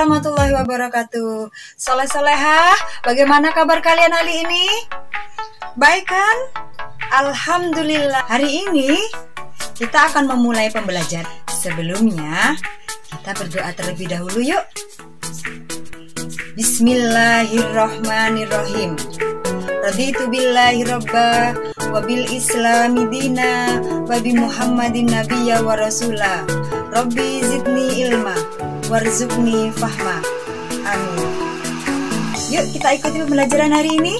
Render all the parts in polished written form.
warahmatullahi wabarakatuh. Soleh-solehah, bagaimana kabar kalian hari ini? Baik kan? Alhamdulillah. Hari ini kita akan memulai pembelajaran. Sebelumnya, kita berdoa terlebih dahulu yuk. Bismillahirrahmanirrahim. Raditu billahi robba wa bil islami dina wa bi muhammadin nabiyya wa rasula. Rabbi zidni ilma warzuqni fahma. Amin. Yuk kita ikuti pembelajaran hari ini.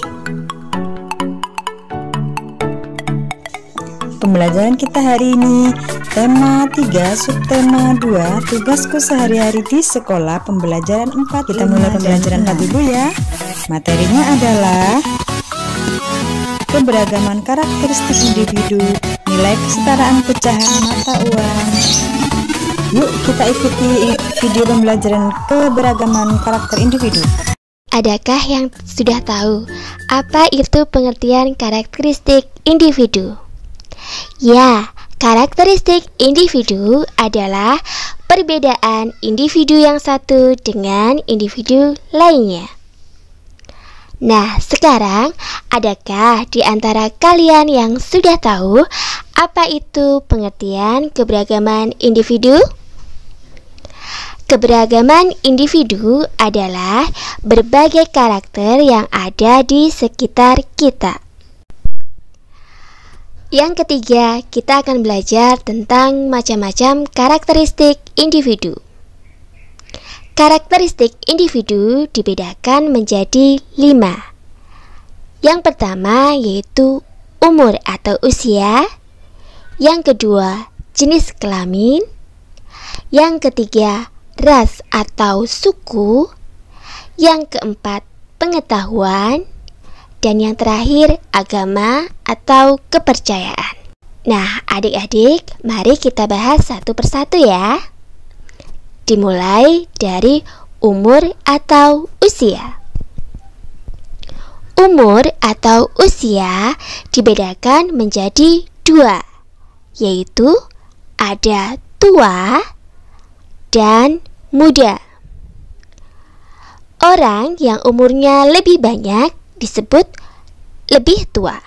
Pembelajaran kita hari ini tema 3, subtema 2, tugasku sehari-hari di sekolah, pembelajaran 4. Kita mulai pembelajaran dulu ya. Materinya adalah keberagaman karakteristik individu, nilai kesetaraan pecahan mata uang. Yuk kita ikuti video pembelajaran keberagaman karakter individu. Adakah yang sudah tahu apa itu pengertian karakteristik individu? Ya, karakteristik individu adalah perbedaan individu yang satu dengan individu lainnya. Nah, sekarang adakah di antara kalian yang sudah tahu apa itu pengertian keberagaman individu? Keberagaman individu adalah berbagai karakter yang ada di sekitar kita. Yang ketiga, kita akan belajar tentang macam-macam karakteristik individu. Karakteristik individu dibedakan menjadi 5. Yang pertama yaitu umur atau usia. Yang kedua, jenis kelamin. Yang ketiga, ras atau suku. Yang keempat, pengetahuan. Dan yang terakhir, agama atau kepercayaan. Nah, adik-adik, mari kita bahas satu persatu ya. Dimulai dari umur atau usia. Umur atau usia dibedakan menjadi 2, yaitu ada tua dan muda. Orang yang umurnya lebih banyak disebut lebih tua.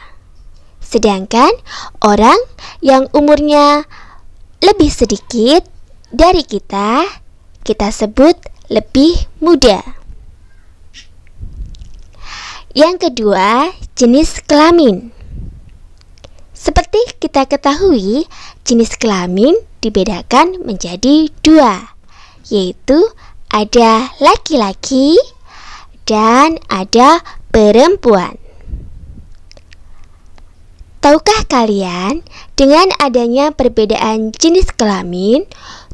Sedangkan orang yang umurnya lebih sedikit dari kita sebut lebih muda. Yang kedua, jenis kelamin. Seperti kita ketahui, jenis kelamin dibedakan menjadi 2, yaitu ada laki-laki dan ada perempuan. Tahukah kalian, dengan adanya perbedaan jenis kelamin,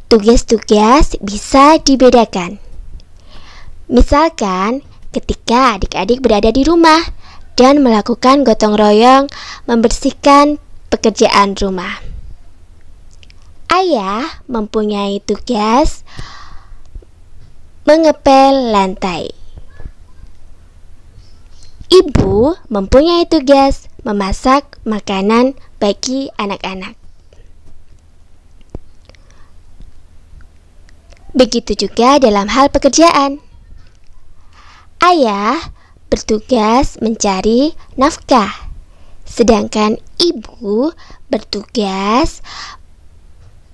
tugas-tugas bisa dibedakan. Misalkan, ketika adik-adik berada di rumah dan melakukan gotong royong membersihkan pekerjaan rumah. Ayah mempunyai tugas mengepel lantai. Ibu mempunyai tugas memasak makanan bagi anak-anak. Begitu juga dalam hal pekerjaan. Ayah bertugas mencari nafkah, sedangkan ibu bertugas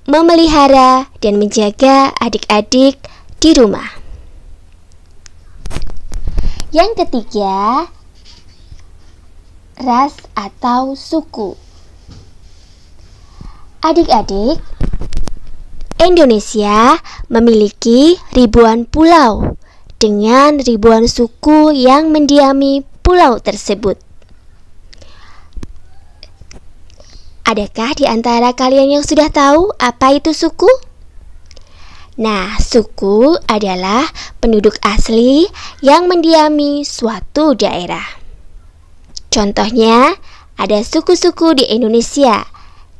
memelihara dan menjaga adik-adik di rumah. Yang ketiga, ras atau suku. Adik-adik, Indonesia memiliki ribuan pulau dengan ribuan suku yang mendiami pulau tersebut. Adakah di antara kalian yang sudah tahu apa itu suku? Nah, suku adalah penduduk asli yang mendiami suatu daerah. Contohnya, ada suku-suku di Indonesia,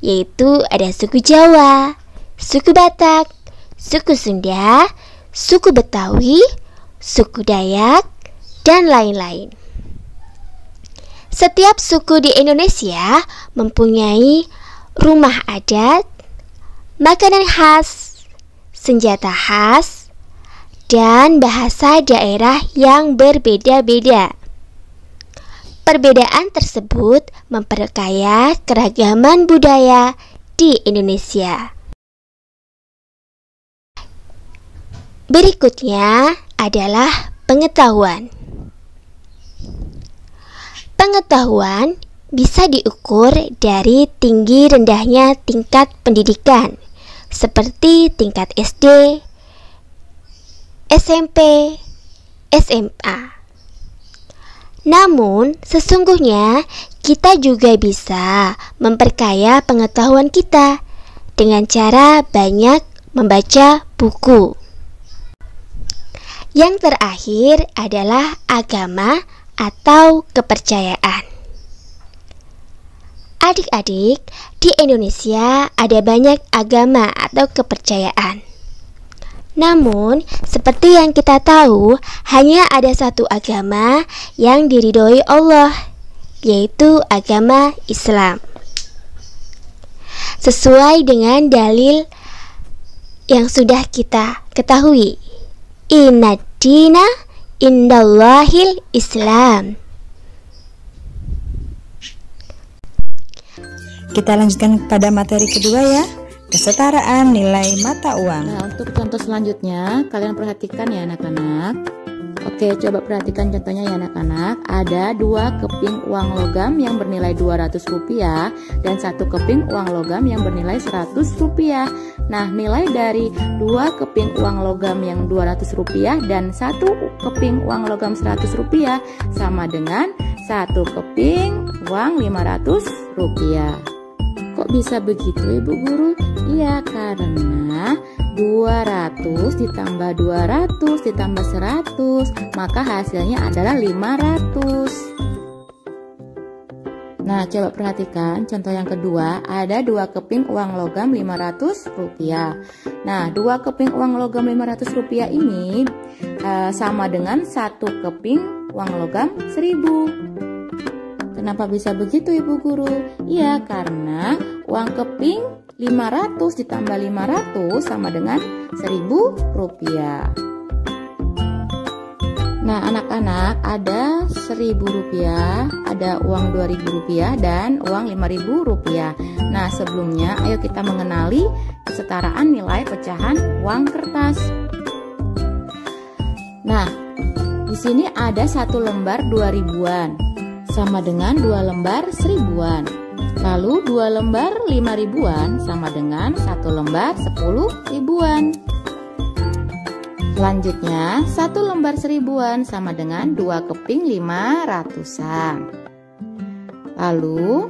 yaitu ada suku Jawa, suku Batak, suku Sunda, suku Betawi, suku Dayak, dan lain-lain. Setiap suku di Indonesia mempunyai rumah adat, makanan khas, senjata khas, dan bahasa daerah yang berbeda-beda. Perbedaan tersebut memperkaya keragaman budaya di Indonesia. Berikutnya adalah pengetahuan. Pengetahuan bisa diukur dari tinggi rendahnya tingkat pendidikan, seperti tingkat SD, SMP, SMA. Namun, sesungguhnya kita juga bisa memperkaya pengetahuan kita dengan cara banyak membaca buku. Yang terakhir adalah agama atau kepercayaan. Adik-adik, di Indonesia ada banyak agama atau kepercayaan. Namun, seperti yang kita tahu, hanya ada satu agama yang diridhoi Allah, yaitu agama Islam. Sesuai dengan dalil yang sudah kita ketahui, Inna dina indallahil Islam. Kita lanjutkan pada materi kedua ya, kesetaraan nilai mata uang. Nah, untuk contoh selanjutnya, kalian perhatikan ya anak-anak. Oke, coba perhatikan contohnya ya anak-anak. Ada 2 keping uang logam yang bernilai Rp200 dan 1 keping uang logam yang bernilai Rp100. Nah, nilai dari 2 keping uang logam yang Rp200 dan 1 keping uang logam Rp100 sama dengan 1 keping uang Rp500. Kok bisa begitu Ibu Guru? Iya, karena 200 ditambah 200 ditambah 100, maka hasilnya adalah 500. Nah, coba perhatikan contoh yang kedua. Ada 2 keping uang logam Rp500. Nah, 2 keping uang logam Rp500 ini sama dengan 1 keping uang logam Rp1.000. Kenapa bisa begitu Ibu Guru? Iya, karena uang keping 500 ditambah 500 sama dengan Rp1.000. Nah, anak-anak, ada Rp1.000, ada uang Rp2.000 dan uang Rp5.000. Nah, sebelumnya ayo kita mengenali kesetaraan nilai pecahan uang kertas. Nah, di sini ada 1 lembar 2.000-an sama dengan 2 lembar 1.000-an. Lalu 2 lembar 5.000-an sama dengan 1 lembar 10.000-an. Selanjutnya 1 lembar 1.000-an sama dengan 2 keping 500-an. Lalu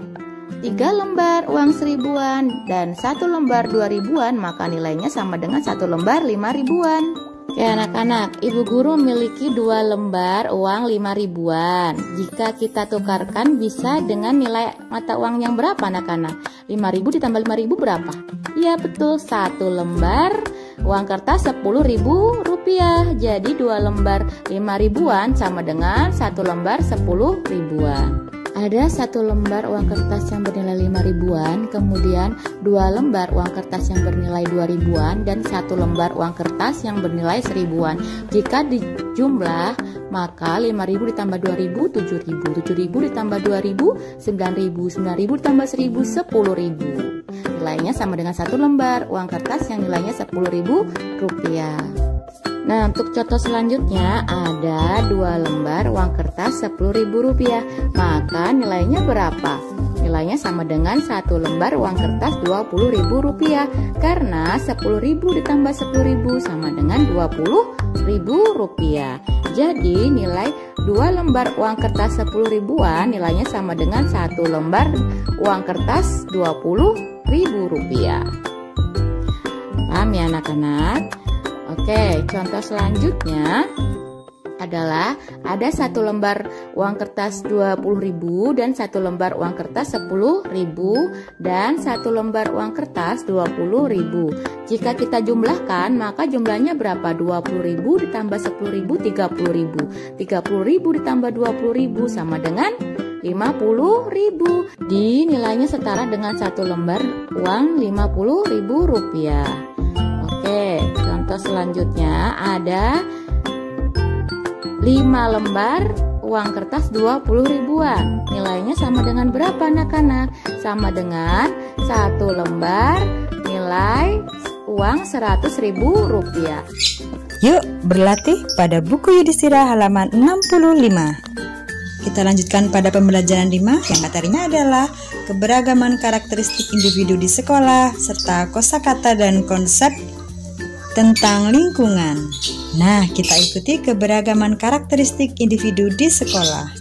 3 lembar uang 1.000-an dan 1 lembar 2.000-an, maka nilainya sama dengan 1 lembar 5.000-an. Oke anak-anak, Ibu Guru memiliki 2 lembar uang 5.000-an. Jika kita tukarkan bisa dengan nilai mata uang yang berapa anak-anak? 5.000 ditambah 5.000 berapa? Iya betul, 1 lembar uang kertas Rp10.000. Jadi 2 lembar 5.000-an sama dengan 1 lembar 10.000-an. Ada 1 lembar uang kertas yang bernilai 5.000-an, kemudian 2 lembar uang kertas yang bernilai 2.000-an, dan 1 lembar uang kertas yang bernilai 1.000-an. Jika dijumlah, maka 5.000 ditambah 2.000, 7.000, 7.000 ditambah 2.000, 9.000, 9.000 ditambah 1.000, 10.000. Nilainya sama dengan 1 lembar uang kertas yang nilainya Rp10.000. Nah, untuk contoh selanjutnya ada 2 lembar uang kertas Rp10.000. Maka nilainya berapa? Nilainya sama dengan 1 lembar uang kertas Rp20.000. Karena 10.000 ditambah 10.000 sama dengan Rp20.000. Jadi nilai 2 lembar uang kertas Rp10.000-an nilainya sama dengan 1 lembar uang kertas Rp20.000. Paham ya anak-anak? Oke, contoh selanjutnya adalah ada 1 lembar uang kertas 20.000 dan 1 lembar uang kertas 10.000 dan 1 lembar uang kertas 20.000. Jika kita jumlahkan, maka jumlahnya berapa? 20.000 ditambah 10.000, 30.000. 30.000 ditambah 20.000 sama dengan 50.000. Di nilainya setara dengan 1 lembar uang Rp50.000. Oke, contoh Contoh selanjutnya ada 5 lembar uang kertas 20 ribuan. Nilainya sama dengan berapa anak-anak? Sama dengan 1 lembar nilai uang 100.000 rupiah. Yuk berlatih pada buku Yudhistira halaman 65. Kita lanjutkan pada pembelajaran 5 yang materinya adalah keberagaman karakteristik individu di sekolah serta kosakata dan konsep tentang lingkungan. Nah, kita ikuti keberagaman karakteristik individu di sekolah.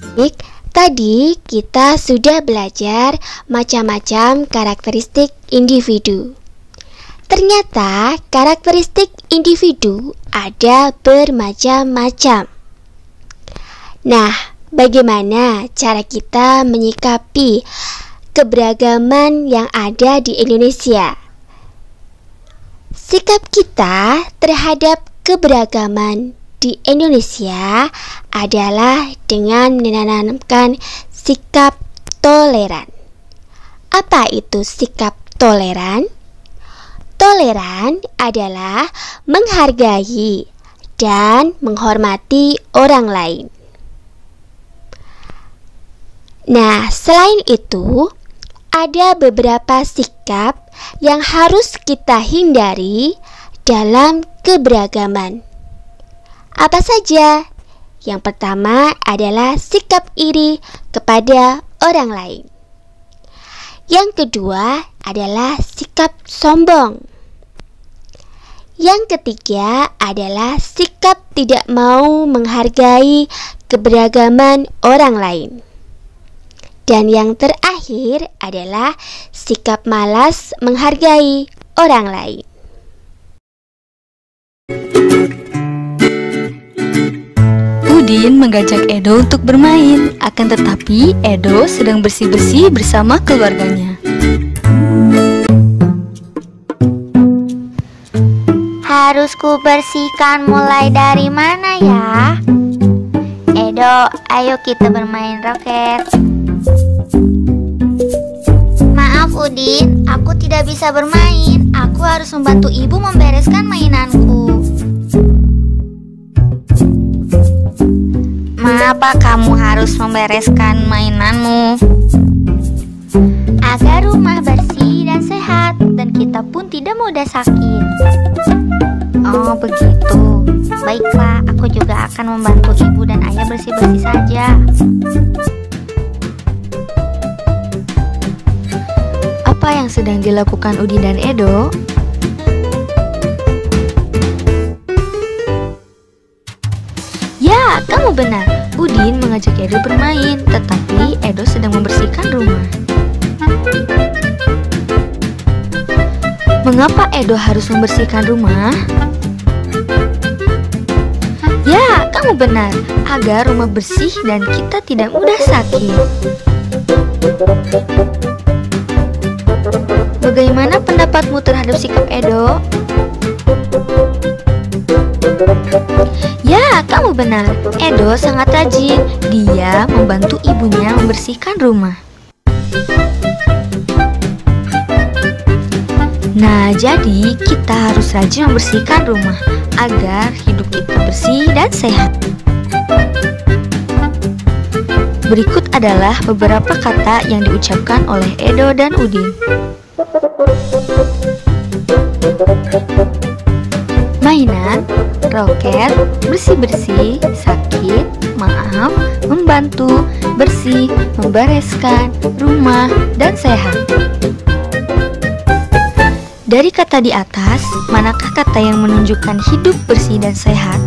Tadi kita sudah belajar macam-macam karakteristik individu. Ternyata karakteristik individu ada bermacam-macam. Nah, bagaimana cara kita menyikapi keberagaman yang ada di Indonesia? Sikap kita terhadap keberagaman di Indonesia adalah dengan menanamkan sikap toleran. Apa itu sikap toleran? Toleran adalah menghargai dan menghormati orang lain. Nah, selain itu, ada beberapa sikap yang harus kita hindari dalam keberagaman. Apa saja? Yang pertama adalah sikap iri kepada orang lain. Yang kedua adalah sikap sombong. Yang ketiga adalah sikap tidak mau menghargai keberagaman orang lain. Dan yang terakhir adalah sikap malas menghargai orang lain. Udin mengajak Edo untuk bermain, akan tetapi Edo sedang bersih-bersih bersama keluarganya. Harus ku bersihkan mulai dari mana ya? Edo, ayo kita bermain roket. Maaf Udin, aku tidak bisa bermain. Aku harus membantu ibu membereskan mainanku. Mengapa kamu harus membereskan mainanmu? Agar rumah bersih dan sehat, dan kita pun tidak mudah sakit. Oh begitu. Baiklah, aku juga akan membantu ibu dan ayah bersih-bersih saja. Apa yang sedang dilakukan Udin dan Edo? Ya, kamu benar. Udin mengajak Edo bermain, tetapi Edo sedang membersihkan rumah. Mengapa Edo harus membersihkan rumah? Ya, kamu benar. Agar rumah bersih dan kita tidak mudah sakit. Bagaimana pendapatmu terhadap sikap Edo? Ya, kamu benar. Edo sangat rajin. Dia membantu ibunya membersihkan rumah. Nah, jadi kita harus rajin membersihkan rumah agar hidup kita bersih dan sehat. Berikut adalah beberapa kata yang diucapkan oleh Edo dan Udin. Mainan, roket, bersih-bersih, sakit, maaf, membantu, bersih, membereskan, rumah, dan sehat. Dari kata di atas, manakah kata yang menunjukkan hidup bersih dan sehat?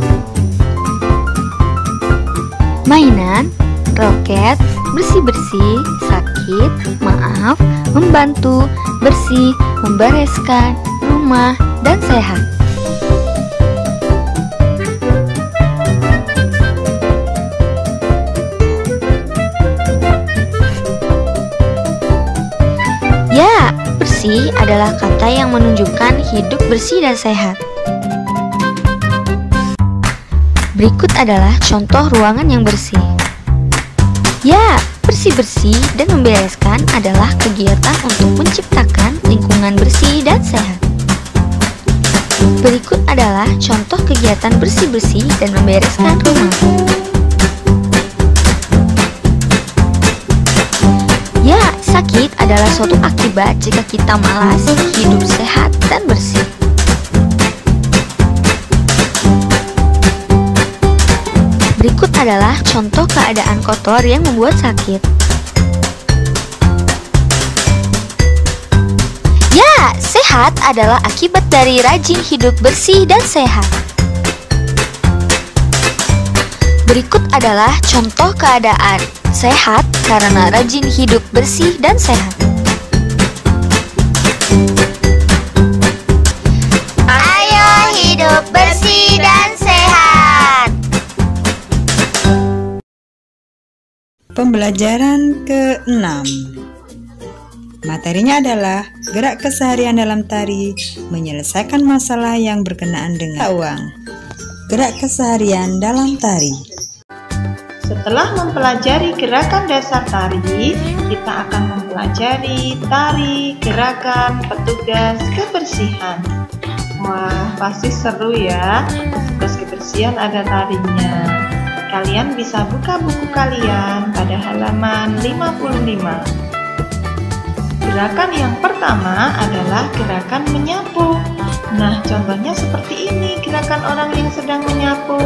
Mainan, roket, bersih-bersih, sakit, maaf, membantu, bersih, membereskan, rumah, dan sehat. Ya, bersih adalah kata yang menunjukkan hidup bersih dan sehat. Berikut adalah contoh ruangan yang bersih. Ya, bersih-bersih dan membereskan adalah kegiatan untuk menciptakan lingkungan bersih dan sehat. Berikut adalah contoh kegiatan bersih-bersih dan membereskan rumah. Ya, sakit adalah suatu akibat jika kita malas hidup sehat dan bersih. Berikut adalah contoh keadaan kotor yang membuat sakit. Ya, sehat adalah akibat dari rajin hidup bersih dan sehat. Berikut adalah contoh keadaan sehat karena rajin hidup bersih dan sehat. Ayo hidup bersih dan sehat. Pembelajaran ke-6. Materinya adalah gerak keseharian dalam tari, menyelesaikan masalah yang berkenaan dengan uang. Gerak keseharian dalam tari. Setelah mempelajari gerakan dasar tari, kita akan mempelajari tari, gerakan, petugas, kebersihan. Wah, pasti seru ya. Petugas kebersihan ada tarinya. Kalian bisa buka buku kalian pada halaman 55. Gerakan yang pertama adalah gerakan menyapu. Nah, contohnya seperti ini, gerakan orang yang sedang menyapu.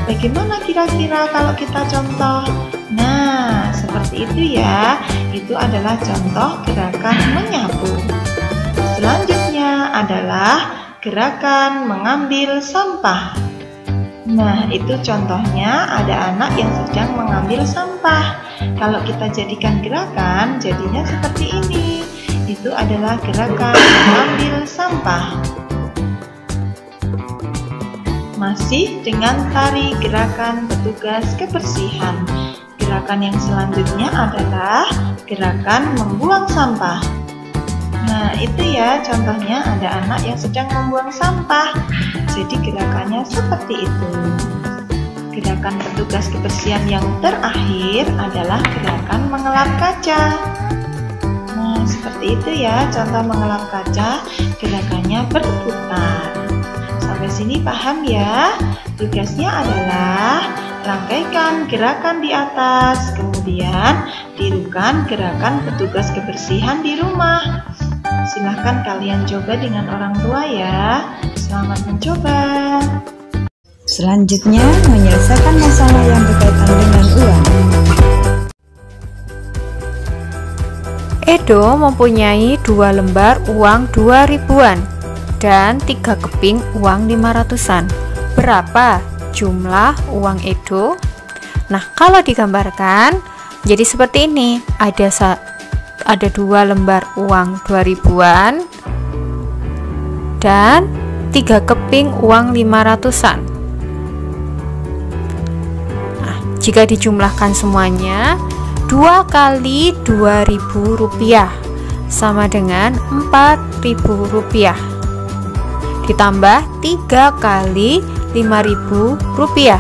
Bagaimana kira-kira kalau kita contoh? Nah, seperti itu ya. Itu adalah contoh gerakan menyapu. Selanjutnya adalah gerakan mengambil sampah. Nah, itu contohnya ada anak yang sedang mengambil sampah. Kalau kita jadikan gerakan, jadinya seperti ini. Itu adalah gerakan mengambil sampah. Masih dengan tari gerakan petugas kebersihan. Gerakan yang selanjutnya adalah gerakan membuang sampah. Nah, itu ya contohnya ada anak yang sedang membuang sampah. Jadi gerakannya seperti itu. Gerakan petugas kebersihan yang terakhir adalah gerakan mengelap kaca. Nah, seperti itu ya contoh mengelap kaca, gerakannya berputar. Sampai sini paham ya? Tugasnya adalah rangkaikan gerakan di atas, kemudian tirukan gerakan petugas kebersihan di rumah. Silahkan kalian coba dengan orang tua ya. Selamat mencoba. Selanjutnya, menyelesaikan masalah yang berkaitan dengan uang. Edo mempunyai 2 lembar uang 2000-an dan 3 keping uang 500-an. Berapa jumlah uang Edo? Nah, kalau digambarkan jadi seperti ini. Ada 2 lembar uang 2000-an dan 3 keping uang 500-an. Nah, jika dijumlahkan semuanya, 2 kali 2.000 rupiah sama dengan 4.000 rupiah. Ditambah 3 kali 5.000 rupiah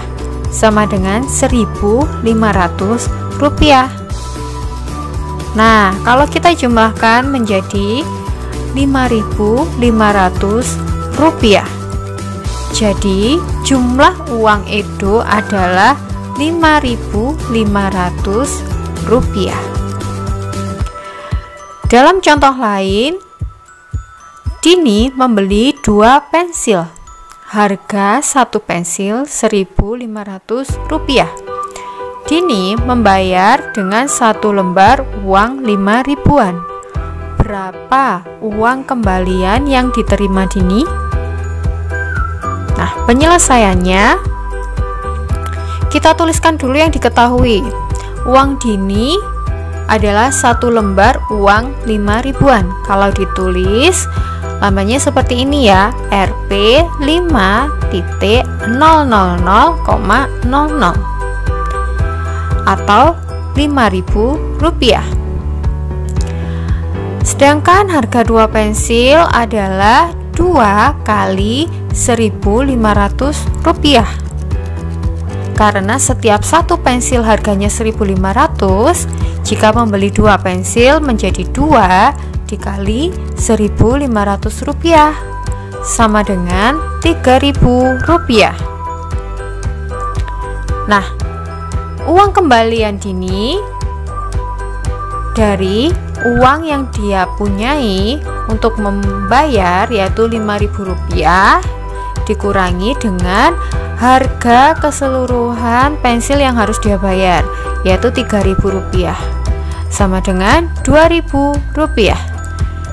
sama dengan 1.500 rupiah. Nah, kalau kita jumlahkan menjadi 5.500 rupiah. Jadi, jumlah uang Edo adalah 5.500 rupiah. Dalam contoh lain, Dini membeli 2 pensil. Harga 1 pensil 1.500 rupiah. Dini membayar dengan 1 lembar uang 5.000-an. Berapa uang kembalian yang diterima Dini? Nah, penyelesaiannya kita tuliskan dulu yang diketahui. Uang Dini adalah 1 lembar uang 5.000-an. Kalau ditulis lambangnya seperti ini ya, Rp 5.000,00 atau 5.000 rupiah. Sedangkan harga 2 pensil adalah 2 kali 1.500 rupiah. Karena setiap 1 pensil harganya 1.500, jika membeli 2 pensil menjadi 2 dikali 1.500 rupiah. sama dengan Rp3.000. Nah, uang kembalian Dini dari uang yang dia punyai untuk membayar yaitu Rp5.000 dikurangi dengan harga keseluruhan pensil yang harus dia bayar yaitu Rp3.000 sama dengan Rp2.000.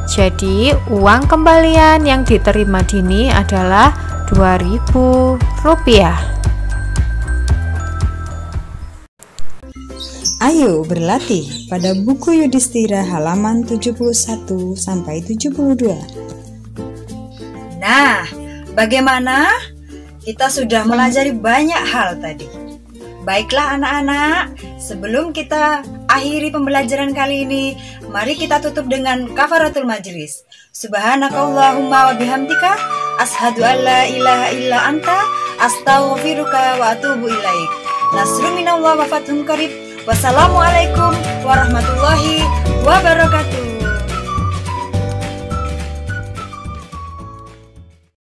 Jadi uang kembalian yang diterima Dini adalah Rp2.000. Ayo berlatih pada buku Yudhistira halaman 71 sampai 72. Nah, bagaimana? Kita sudah melajari banyak hal tadi. Baiklah anak-anak, sebelum kita akhiri pembelajaran kali ini, mari kita tutup dengan kafaratul majlis. Subhanakallahumma wa bihamdika, ashhadu an la ilaha illa anta, astaghfiruka wa atubu ilaik. Nasrun minallah wa fathun qarib. Wassalamualaikum warahmatullahi wabarakatuh.